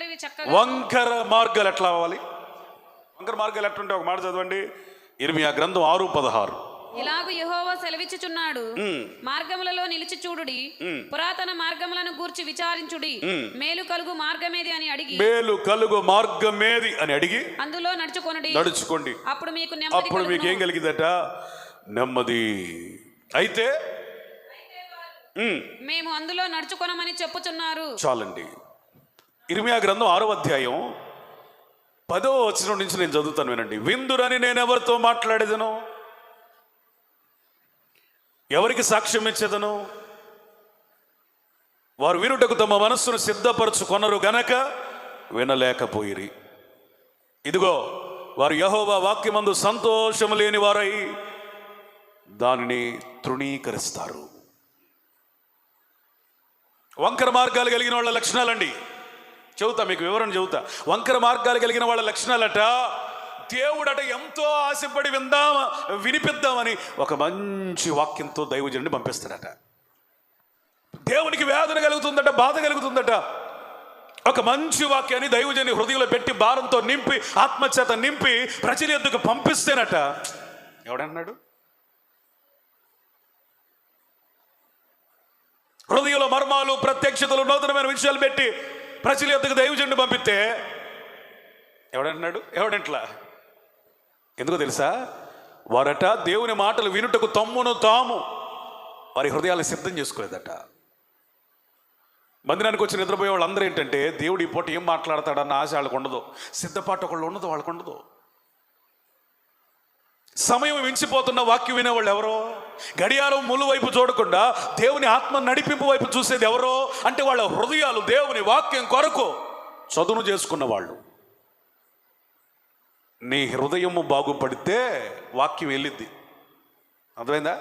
వంకరవి చక్కగా. వంకర మార్గాలు ఎట్లా అవ్వాలి? వంకర మార్గాలు ఎట్లుంటే ఒక మాట చదవండి, ఇర్మియా గ్రంథం 6:16. ఇలాగ యెహోవా సెలవిచ్చుచున్నాడు, మార్గములలో నిలిచి చూడుడి, పురాతన మార్గములను గూర్చి విచారించుడి, మేలు కలుగు మార్గమేది అని అడిగి, మేలు కలుగు మార్గమేది అని అడిగి అందులో నడుచుకోండి. అప్పుడు మీకు ఏం కలిగిదట? నెమ్మది. అయితే మేము అందులో నడుచుకోనమని చెప్పుచున్నారు. చాలండి. ఇర్మియా గ్రంథం 6వ అధ్యాయం 10వ వచనం నుంచి నేను చదువుతాను, వినండి. విందురని నేను ఎవరితో మాట్లాడేదను, ఎవరికి సాక్ష్యం ఇచ్చేదను? వారు వినుటకు తమ మనస్సును సిద్ధపరచుకొనరు గనక వినలేకపోయిరి. ఇదిగో, వారు యెహోవా వాక్యమందు సంతోషము లేని వారై దానిని తృణీకరిస్తారు. వంకర మార్గాలు కలిగిన వాళ్ళ లక్షణాలండి. చెబుతా, మీకు వివరణ చెబుతా. వంకర మార్గాలు కలిగిన వాళ్ళ లక్షణాలట, దేవుడట ఎంతో ఆశపడి వినిపిద్దామని ఒక మంచి వాక్యంతో దైవజనుడిని పంపిస్తాడట. దేవునికి వేదన కలుగుతుందట, బాధ కలుగుతుందట. ఒక మంచి వాక్యాన్ని దైవజని హృదయంలో పెట్టి భారంతో నింపి ఆత్మచేత నింపి ప్రజల యొద్దకు పంపిస్తేనట, ఎవడన్నాడు? హృదయంలో మర్మాలు, ప్రత్యక్షతలు, నూతనమైన విషయాలు పెట్టి ప్రజల యొద్దకు దైవజనుడిని పంపిస్తే ఎవడంటున్నాడు? ఎవడంట్లా? ఎందుకో తెలుసా? వారట దేవుని మాటలు వినుటకు తమ్మును తాము వారి హృదయాలను సిద్ధం చేసుకోలేదట. మందిరానికి వచ్చి నిద్రపోయే వాళ్ళందరూ ఏంటంటే, దేవుడు ఈ పూట ఏం మాట్లాడతాడన్న ఆశ వాళ్ళకు ఉండదు, సిద్ధపాటు ఒకళ్ళు ఉండదు, వాళ్ళకు ఉండదు. సమయం మించిపోతున్న వాక్యం వినేవాళ్ళు ఎవరో, గడియారం ములు వైపు చూడకుండా దేవుని ఆత్మ నడిపింపు వైపు చూసేది ఎవరో అంటే వాళ్ళ హృదయాలు దేవుని వాక్యం కొరకు చదును చేసుకున్న వాళ్ళు. నీ హృదయము బాగుపడితే వాక్యం వెళ్ళిద్ది. అర్థమైందా?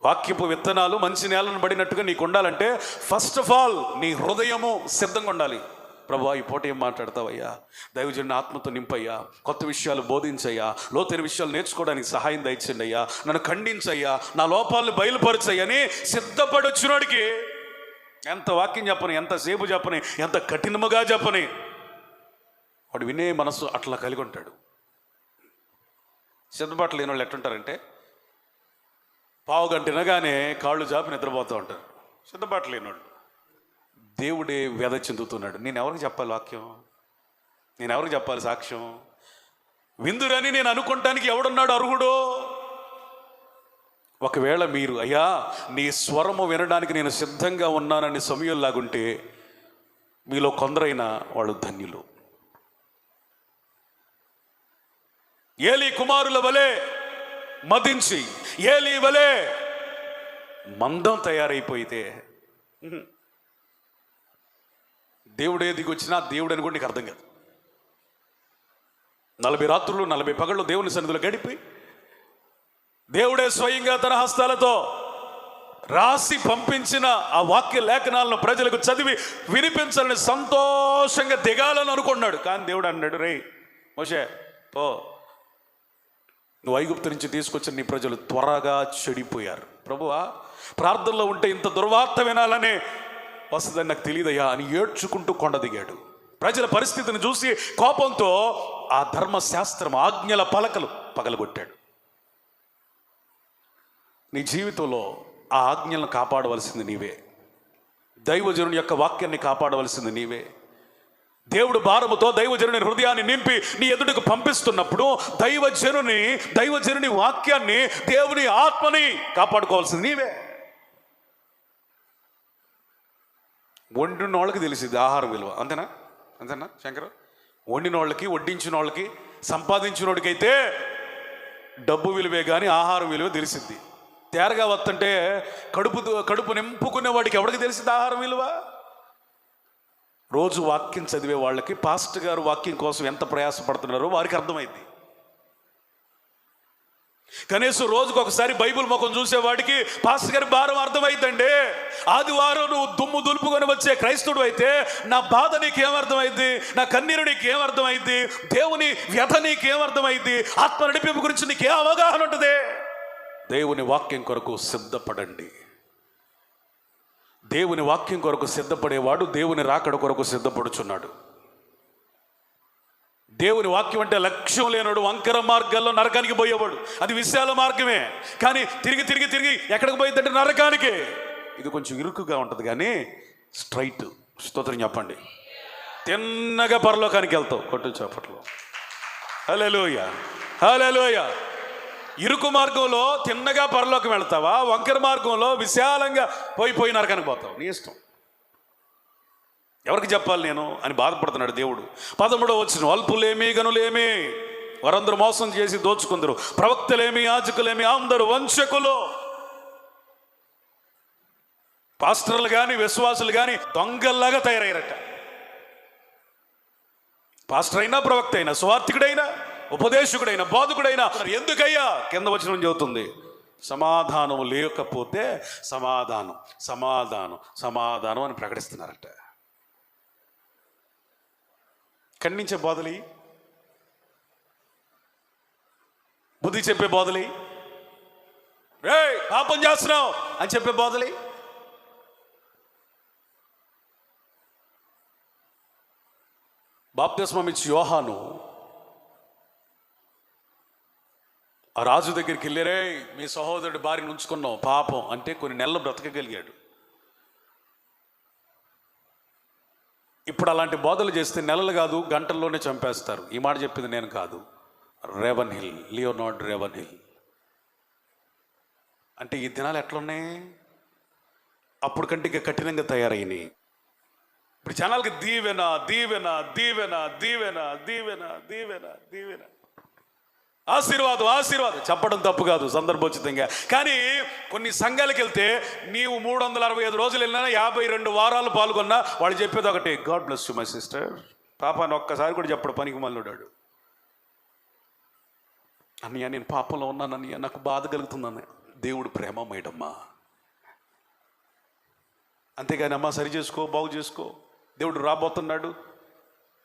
వాక్యపు విత్తనాలు మంచి నేలను పడినట్టుగా నీకు ఉండాలంటే ఫస్ట్ ఆఫ్ ఆల్ నీ హృదయము సిద్ధంగా ఉండాలి. ప్రభువా, ఈ పూట ఏం మాట్లాడతావయ్యా, దైవజనుని ఆత్మతో నింపయ్యా, కొత్త విషయాలు బోధించయ్యా, లోతైన విషయాలు నేర్చుకోవడానికి సహాయం దయచేయండి అయ్యా, నన్ను ఖండించయ్యా, నా లోపాలను బయలుపరచయ్యని సిద్ధపడొచ్చినోడికి ఎంత వాక్యం చెప్పని, ఎంతసేపు చెప్పని, ఎంత కఠినముగా చెప్పని, వాడు వినే మనసు అట్లా కలిగి ఉంటాడు. సిద్ధపాటు లేని వాళ్ళు ఎట్టుంటారంటే, పావు గంట వినగానే కాళ్ళు జాపి నిద్రపోతూ ఉంటారు. సిద్ధపాటు లేనివాడు దేవుడే వ్యధ చెందుతున్నాడు. నేను ఎవరికి చెప్పాలి వాక్యం? నేను ఎవరికి చెప్పాలి సాక్ష్యం? విందురని నేను అనుకోవటానికి ఎవడున్నాడు అర్హుడో? ఒకవేళ మీరు, అయ్యా నీ స్వరము వినడానికి నేను సిద్ధంగా ఉన్నానని సమయంలాగుంటే మీలో కొందరైనా వాళ్ళు ధన్యులు. ఏలీ కుమారుల వలె మదించి ఏలీ వలె మందం తయారైపోయితే దేవుడే దిగొచ్చినా దేవుడు అని కూడా నీకు అర్థం కాదు. 40 రాత్రులు 40 పగళ్ళు దేవుని సన్నిధిలో గడిపి దేవుడే స్వయంగా తన హస్తాలతో రాసి పంపించిన ఆ వాక్య లేఖనాలను ప్రజలకు చదివి వినిపించాలని సంతోషంగా దిగాలని అనుకున్నాడు. కానీ దేవుడు అన్నాడు, రే మోషే పో, నువ్వు ఐగుప్తు నుంచి తీసుకొచ్చిన నీ ప్రజలు త్వరగా చెడిపోయారు. ప్రభువా, ప్రార్థనలో ఉంటే ఇంత దుర్వార్త వినాలనే వస్తుందని నాకు తెలియదయ్యా అని ఏడ్చుకుంటూ కొండ దిగాడు. ప్రజల పరిస్థితిని చూసి కోపంతో ఆ ధర్మశాస్త్రం ఆజ్ఞల పలకలు పగలగొట్టాడు. నీ జీవితంలో ఆ ఆజ్ఞలను కాపాడవలసింది నీవే. దైవజనుని యొక్క వాక్యాన్ని కాపాడవలసింది నీవే. దేవుడు భారముతో దైవజనుని హృదయాన్ని నింపి నీ ఎదుటకు పంపిస్తున్నప్పుడు దైవజనుని వాక్యాన్ని, దేవుని ఆత్మని కాపాడుకోవాల్సింది నీవే. వండిన వాళ్ళకి తెలిసింది ఆహారం విలువ. అంతేనా శంకర్? వండిన వాళ్ళకి, వడ్డించిన వాళ్ళకి, సంపాదించిన వాడికైతే డబ్బు విలువే కానీ ఆహారం విలువ తెలిసింది. తేరగా వస్తుంటే కడుపు నింపుకునే వాడికి ఎవరికి తెలిసింది ఆహారం విలువ? రోజు వాక్యం చదివే వాళ్ళకి, పాస్టర్ గారు వాక్యం కోసం ఎంత ప్రయాసపడుతున్నారో వారికి అర్థమైంది. కనీసం రోజుకు ఒకసారి బైబిల్ ముఖం చూసేవాడికి పాస్టర్ గారి భారం అర్థమైందండి. ఆదివారం నువ్వు దుమ్ము దులుపుకొని వచ్చే క్రైస్తవుడు అయితే నా బాధ నీకేమర్థమైంది, నా కన్నీరు నీకేమర్థమైంది, దేవుని వ్యధ నీకేమర్థమైంది, ఆత్మ నడిపింపు గురించి నీకే అవగాహన ఉంటుంది? దేవుని వాక్యం కొరకు సిద్ధపడండి. దేవుని వాక్యం కొరకు సిద్ధపడేవాడు దేవుని రాకడ కొరకు సిద్ధపడుచున్నాడు. దేవుని వాక్యం అంటే లక్ష్యం లేనోడు వంకర మార్గాల్లో నరకానికి పోయేవాడు. అది విశాల మార్గమే, కానీ తిరిగి తిరిగి తిరిగి ఎక్కడికి పోయిందంటే నరకానికే. ఇది కొంచెం ఇరుకుగా ఉంటుంది కానీ స్ట్రైట్. స్తోత్రం చెప్పండి. తిన్నగా పరలోకానికి వెళ్తావు. కొట్టు చప్పట్లో. హల్లెలూయా, హల్లెలూయా. ఇరుకు మార్గంలో తిన్నగా పరలోకం వెళ్తావా, వంకర మార్గంలో విశాలంగా పోయి నరకానికి పోతావు. నీ ఇష్టం. ఎవరికి చెప్పాలి నేను అని బాధపడుతున్నాడు దేవుడు. 13వ వచనం, అల్పులేమి గనులేమి వారందరూ మోసం చేసి దోచుకుందరు, ప్రవక్తలేమి యాజకులేమి అందరూ వంచకులు. పాస్టర్లు కానీ విశ్వాసులు కానీ దొంగల్లాగా తయారయ్యారట. పాస్టర్ అయినా, ప్రవక్త అయినా, సువార్థికుడైనా, ఉపదేశకుడైనా, బోధకుడైనా. ఎందుకయ్యా? కింద వచనం చెబుతుంది, సమాధానం లేకపోతే సమాధానం సమాధానం సమాధానం అని ప్రకటిస్తున్నారట. ఖండించే బోధలి, బుద్ధి చెప్పే బోధలి, రే పాపం చేస్తున్నావు అని చెప్పే బోధలి. బాప్తిస్మం ఇచ్చి యోహాను ఆ రాజు దగ్గరికి వెళ్ళారే, మీ సహోదరుడి భార్యను ఉంచుకున్నాం పాపం అంటే కొన్ని నెలలు బ్రతకగలిగాడు. ఇప్పుడు అలాంటి బోధలు చేస్తే నెలలు కాదు గంటల్లోనే చంపేస్తారు. ఈ మాట చెప్పింది నేను కాదు, Revan hill, Leonard Revan hill. అంటే ఈ దినాలు ఎట్లున్నాయి? అప్పుడు కంటే ఇంకా కఠినంగా తయారైనాయి. ఇప్పుడు జనాలకి దీవెన దీవెన దీవెన దీవెన దీవెన దీవెన దీవెన, ఆశీర్వాదం ఆశీర్వాదం చెప్పడం తప్పు కాదు సందర్భోచితంగా. కానీ కొన్ని సంఘాలకు వెళ్తే నీవు 365 రోజులు వెళ్ళినా, 52 వారాలు పాల్గొన్నా, వాళ్ళు చెప్పేది ఒకటి, God bless you my sister. పాపాన్ని ఒక్కసారి కూడా చెప్పడు పనికి మళ్ళాడు. అన్నయ్య నేను పాపంలో ఉన్నాను అన్నయ్య, నాకు బాధ కలుగుతుందన్న. దేవుడు ప్రేమమేడమ్మా, అంతేగాని అమ్మా సరి చేసుకో, బాగు చేసుకో. దేవుడు రాబోతున్నాడు.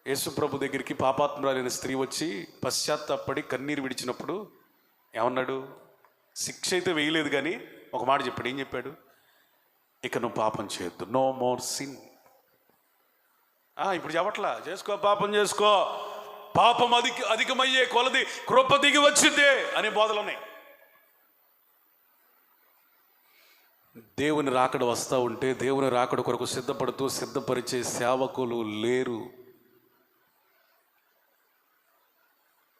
యేసు ప్రభు దగ్గరికి పాపాత్మురాలైన స్త్రీ వచ్చి పశ్చాత్తాపడి కన్నీరు విడిచినప్పుడు ఏమన్నాడు? శిక్ష అయితే వేయలేదు కానీ ఒక మాట చెప్పాడు. ఏం చెప్పాడు? ఇక నువ్వు పాపం చేయొద్దు, నో మోర్ సిన్. ఇప్పుడు చెప్పట్లా చేసుకో, పాపం చేసుకో, పాపం అధికమయ్యే కొలది కృప దిగి వచ్చిందే అనే బోధలు ఉన్నాయి. దేవుని రాకడ వస్తూ ఉంటే దేవుని రాకడ కొరకు సిద్ధపడుతూ సిద్ధపరిచే సేవకులు లేరు.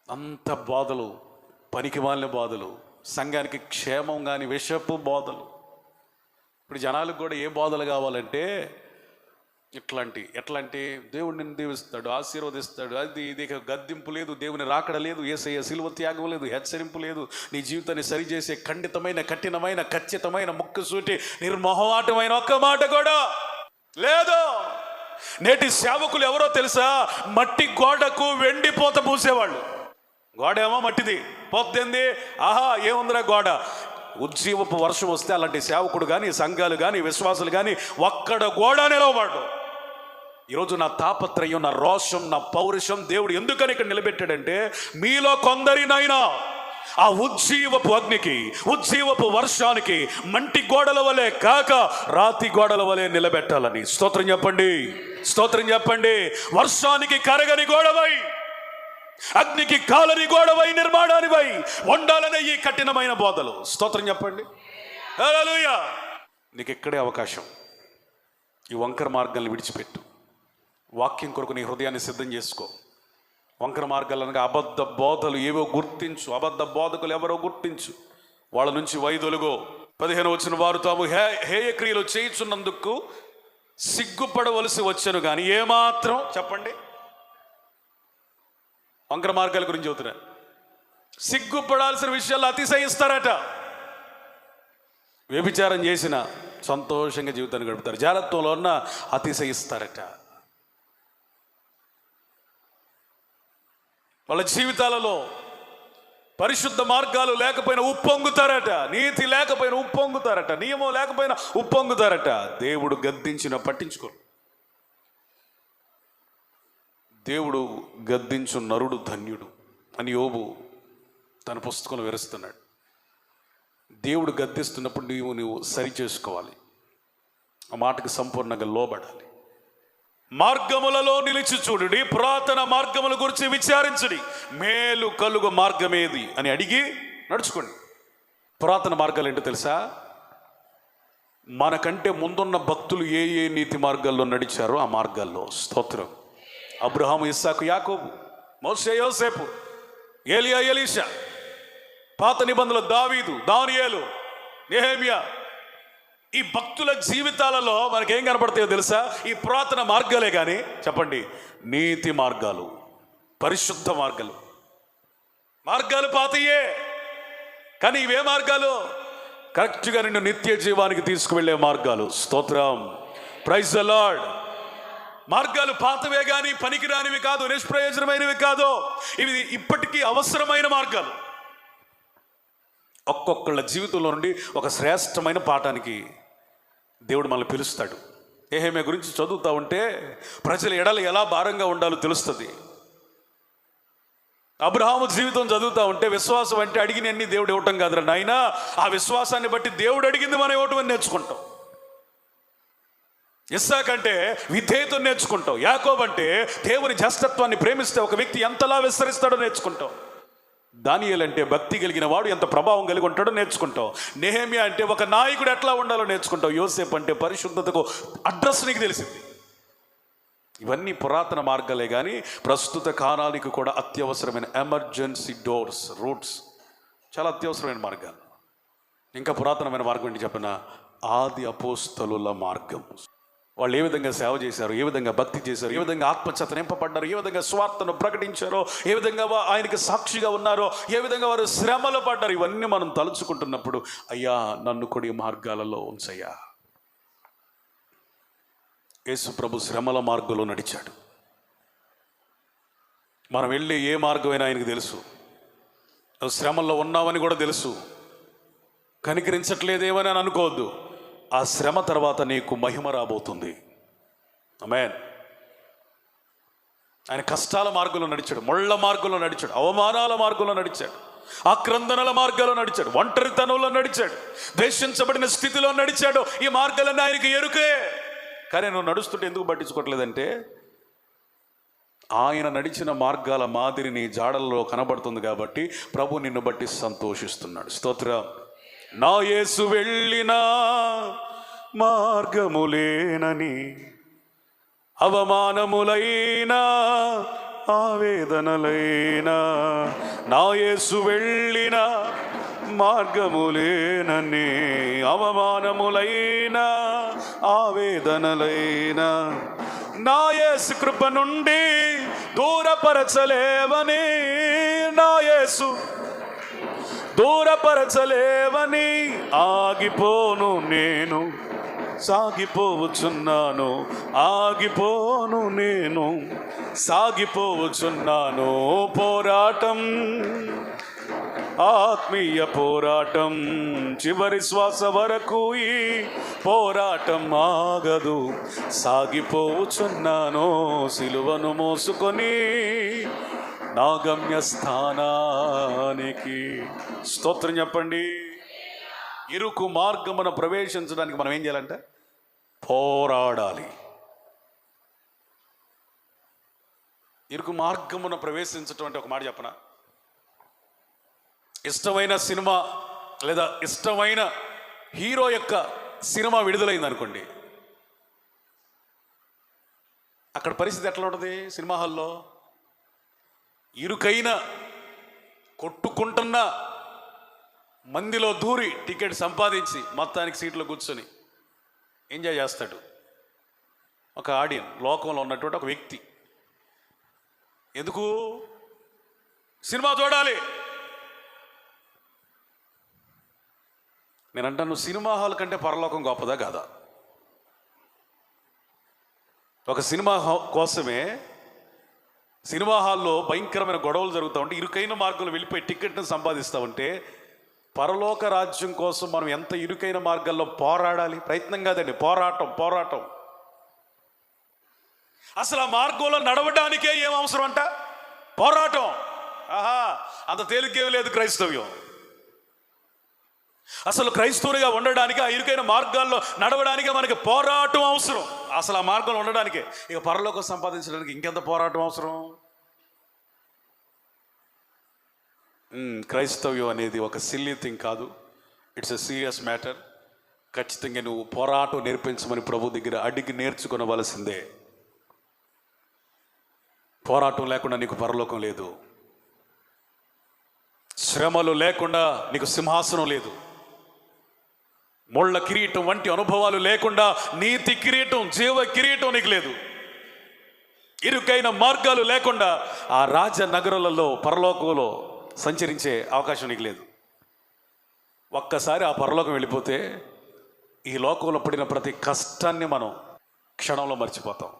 అంత బోధలు, పనికి మాలిన బోధలు, సంఘానికి క్షేమం కానీ విషపు బోధలు. ఇప్పుడు జనాలకు కూడా ఏ బోధలు కావాలంటే ఎట్లాంటి దేవుడు నిన్ను దీవిస్తాడు, ఆశీర్వదిస్తాడు, అది ఇది, గద్దింపు లేదు, దేవుని రాకడ లేదు, యేసయ్య సిలువ త్యాగం లేదు, హెచ్చరింపు లేదు, నీ జీవితాన్ని సరిచేసే ఖండితమైన కఠినమైన ఖచ్చితమైన ముక్కుసూటి నిర్మోహమాటమైన ఒక్క మాట కూడా లేదు. నేటి సేవకులు ఎవరో తెలుసా? మట్టి గోడకు వెండి పోత పూసేవాళ్ళు. గోడ ఏమో మట్టిది, పోతుంది, ఆహా ఏముందిరా గోడ. ఉజ్జీవపు వర్షం వస్తే అలాంటి సేవకుడు కానీ, సంఘాలు కానీ, విశ్వాసులు కానీ ఒక్కడ గోడ నిలవబడ్డు. ఈరోజు నా తాపత్రయం, నా రోషం, నా పౌరుషం దేవుడు ఎందుకని ఇక్కడ నిలబెట్టాడంటే, మీలో కొందరినైనా ఆ ఉజ్జీవపు అగ్నికి, ఉజ్జీవపు వర్షానికి మంటి గోడల వలె కాక రాతి గోడల వలె నిలబెట్టాలని. స్తోత్రం చెప్పండి, స్తోత్రం చెప్పండి. వర్షానికి కరగని గోడవై, అగ్నికి కాలని గోడవై, నిర్మాణానివై ఉండాలనే ఈ కఠినమైన బోధలు. స్తోత్రం చెప్పండి. హల్లెలూయా. నీకు ఇక్కడే అవకాశం. ఈ వంకర మార్గాలను విడిచిపెట్టు. వాక్యం కొరకు నీ హృదయాన్ని సిద్ధం చేసుకో. వంకర మార్గాలు అనగా అబద్ధ బోధలు ఏవో గుర్తించు, అబద్ధ బోధకులు ఎవరో గుర్తించు, వాళ్ళ నుంచి వైదొలుగో. 15 వచ్చిన వారు తాము హేయ క్రియలు చేయుచున్నందుకు సిగ్గుపడవలసి వచ్చను కానీ ఏమాత్రం, చెప్పండి, వంకర మార్గాల గురించి చెబుతున్నా, సిగ్గుపడాల్సిన విషయాలు అతిశయిస్తారట. వ్యభిచారం చేసిన సంతోషంగా జీవితాన్ని గడుపుతారు, జాగ్రత్తలో ఉన్న అతిశయిస్తారట. వాళ్ళ జీవితాలలో పరిశుద్ధ మార్గాలు లేకపోయినా ఉప్పొంగుతారట, నీతి లేకపోయినా ఉప్పొంగుతారట, నియమం లేకపోయినా ఉప్పొంగుతారట. దేవుడు గద్దించిన పట్టించుకోరు. దేవుడు గద్దించు నరుడు ధన్యుడు అని యోబు తన పుస్తకంలో వివరిస్తున్నాడు. దేవుడు గద్దిస్తున్నప్పుడు నువ్వు సరి చేసుకోవాలి, ఆ మాటకు సంపూర్ణంగా లోబడాలి. మార్గములలో నిలిచి చూడుడి, పురాతన మార్గముల గురించి విచారించుడి, మేలు కలుగు మార్గమేది అని అడిగి నడుచుకోండి. పురాతన మార్గాలు ఏంటో తెలుసా? మనకంటే ముందున్న భక్తులు ఏ ఏ నీతి మార్గాల్లో నడిచారో ఆ మార్గాల్లో. స్తోత్రం. అబ్రహాము, ఇస్సాకు, యాకోబు, మోషే, యోసేపు, ఏలియా, ఎలీషా, పాత నిబంధనలు దావీదు, దానియేలు, నెహెమ్యా, ఈ భక్తుల జీవితాలలో మనకేం కనపడతాయో తెలుసా? ఈ పురాతన మార్గాలే. కానీ చెప్పండి, నీతి మార్గాలు, పరిశుద్ధ మార్గాలు. మార్గాలు పాతయే, కానీ ఇవే మార్గాలు కరెక్ట్గా నిన్ను నిత్య జీవానికి తీసుకువెళ్ళే మార్గాలు. స్తోత్రం. Praise the lord. మార్గాలు పాతవే కానీ పనికిరానివి కాదు, నిష్ప్రయోజనమైనవి కాదు. ఇవి ఇప్పటికీ అవసరమైన మార్గాలు. ఒక్కొక్కళ్ళ జీవితంలో నుండి ఒక శ్రేష్టమైన పాఠానికి దేవుడు మనల్ని పిలుస్తాడు. నెహెమ్యా గురించి చదువుతూ ఉంటే ప్రజల ఎడల ఎలా భారంగా ఉండాలో తెలుస్తుంది. అబ్రహాము జీవితం చదువుతూ ఉంటే విశ్వాసం అంటే అడిగినన్ని దేవుడు ఇవ్వటం కాదురా నాయనా, ఆ విశ్వాసాన్ని బట్టి దేవుడు అడిగింది మనం ఇవ్వటం అని నేర్చుకుంటాం. ఇస్సాకు అంటే విధేయతను నేర్చుకుంటాం. యాకోబు అంటే దేవుని జ్యేష్ఠత్వాన్ని ప్రేమిస్తే ఒక వ్యక్తి ఎంతలా విస్తరిస్తాడో నేర్చుకుంటాం. దానియేలు అంటే భక్తి కలిగిన వాడు ఎంత ప్రభావం కలిగి ఉంటాడో నేర్చుకుంటాం. నెహెమ్యా అంటే ఒక నాయకుడు ఎట్లా ఉండాలో నేర్చుకుంటాం. యోసేపు అంటే పరిశుద్ధతకు అడ్రస్ నీకు తెలిసింది. ఇవన్నీ పురాతన మార్గాలే కానీ ప్రస్తుత కాలానికి కూడా అత్యవసరమైన ఎమర్జెన్సీ డోర్స్, రూట్స్, చాలా అత్యవసరమైన మార్గాలు. ఇంకా పురాతనమైన మార్గం ఏంటి చెప్పిన? ఆది అపోస్తలుల మార్గం. వాళ్ళు ఏ విధంగా సేవ చేశారు, ఏ విధంగా భక్తి చేశారు, ఏ విధంగా ఆత్మచేత నింపబడ్డారు, ఏ విధంగా స్వార్థను ప్రకటించారో, ఏ విధంగా ఆయనకి సాక్షిగా ఉన్నారో, ఏ విధంగా వారు శ్రమలు పడ్డారు. ఇవన్నీ మనం తలుచుకుంటున్నప్పుడు అయ్యా నన్ను కూడా ఈ మార్గాలలో ఉంచయ్యా. యేసు ప్రభు శ్రమల మార్గంలో నడిచాడు. మనం వెళ్ళే ఏ మార్గమైనా ఆయనకు తెలుసు. నువ్వు శ్రమల్లో ఉన్నావని కూడా తెలుసు. కనికరించట్లేదేమని అని అనుకోవద్దు. ఆ శ్రమ తర్వాత నీకు మహిమ రాబోతుంది. ఆమేన్. ఆయన కష్టాల మార్గంలో నడిచాడు, ముళ్ళ మార్గంలో నడిచాడు, అవమానాల మార్గంలో నడిచాడు, ఆక్రందనల మార్గాల్లో నడిచాడు, ఒంటరితనంలో నడిచాడు, ద్వేషించబడిన స్థితిలో నడిచాడు. ఈ మార్గాలన్నీ ఆయనకి ఎరుకే. కానీ నువ్వు నడుస్తుంటే ఎందుకు పట్టించుకోవట్లేదంటే ఆయన నడిచిన మార్గాల మాదిరి నీ జాడల్లో కనబడుతుంది కాబట్టి ప్రభు నిన్ను బట్టి సంతోషిస్తున్నాడు. స్తోత్రం. నా యేసు వెళ్ళిన మార్గములేనని అవమానములైనా ఆవేదనలైనా, నా యేసు వెళ్ళిన మార్గములేనని అవమానములైనా ఆవేదనలైనా, నా యేసు కృప నుండి దూరపరచలేవని, నా యేసు దూరపరచలేవని ఆగిపోను నేను, సాగిపోవచ్చున్నాను. ఆగిపోను నేను, సాగిపోవచ్చున్నాను. పోరాటం, ఆత్మీయ పోరాటం, చివరి శ్వాస వరకు ఈ పోరాటం ఆగదు. సాగిపోవచ్చున్నాను సిలువను మోసుకొని నా గమ్యస్థానానికి. స్తోత్రం చెప్పండి. ఇరుకు మార్గమున ప్రవేశించడానికి మనం ఏం చేయాలంటే పోరాడాలి. ఇరుకు మార్గమున ప్రవేశించటం అంటే ఒక మాట చెప్పనా? ఇష్టమైన సినిమా లేదా ఇష్టమైన హీరో యొక్క సినిమా విడుదలైంది అనుకోండి, అక్కడ పరిస్థితి ఎట్లా ఉంటుంది? సినిమా హాల్లో ఇరుకైన కొట్టుకుంటున్న మందిలో దూరి టికెట్ సంపాదించి మొత్తానికి సీట్లో కూర్చొని ఎంజాయ్ చేస్తాడు ఒక ఆడియన్, లోకంలో ఉన్నటువంటి ఒక వ్యక్తి. ఎందుకు? సినిమా చూడాలి. నేను అంటాను, సినిమా హాల్ కంటే పరలోకం గొప్పదా కాదా? ఒక సినిమా కోసమే సినిమా హాల్లో భయంకరమైన గొడవలు జరుగుతూ ఉంటే ఇరుకైన మార్గంలో వెళ్ళిపోయి టికెట్ను సంపాదిస్తూ ఉంటే, పరలోక రాజ్యం కోసం మనం ఎంత ఇరుకైన మార్గాల్లో పోరాడాలి. ప్రయత్నం కాదండి, పోరాటం. అసలు ఆ మార్గంలో నడవడానికే ఏం అవసరం అంట? పోరాటం. అంత తేలికేం లేదు క్రైస్తవ్యం. అసలు క్రైస్తవునిగా ఉండడానికి, ఆ ఇరుకైన మార్గాల్లో నడవడానికి మనకి పోరాటం అవసరం. అసలు ఆ మార్గంలో ఉండడానికి, ఇక పరలోకం సంపాదించడానికి ఇంకెంత పోరాటం అవసరం? క్రైస్తవ్యం అనేది ఒక సిల్లీ థింగ్ కాదు, ఇట్స్ ఎ సీరియస్ మ్యాటర్. ఖచ్చితంగా నువ్వు పోరాటం నేర్పించమని ప్రభు దగ్గర అడిగి నేర్చుకొనవలసిందే. పోరాటం లేకుండా నీకు పరలోకం లేదు, శ్రమలు లేకుండా నీకు సింహాసనం లేదు, ముళ్ళ కిరీటం వంటి అనుభవాలు లేకుండా నీతి కిరీటం, జీవ కిరీటం నీకు లేదు, ఇరుకైన మార్గాలు లేకుండా ఆ రాజనగరాలలో పరలోకంలో సంచరించే అవకాశం నీకు లేదు. ఒక్కసారి ఆ పరలోకం వెళ్ళిపోతే ఈ లోకంలో పడిన ప్రతి కష్టాన్ని మనం క్షణంలో మర్చిపోతాం.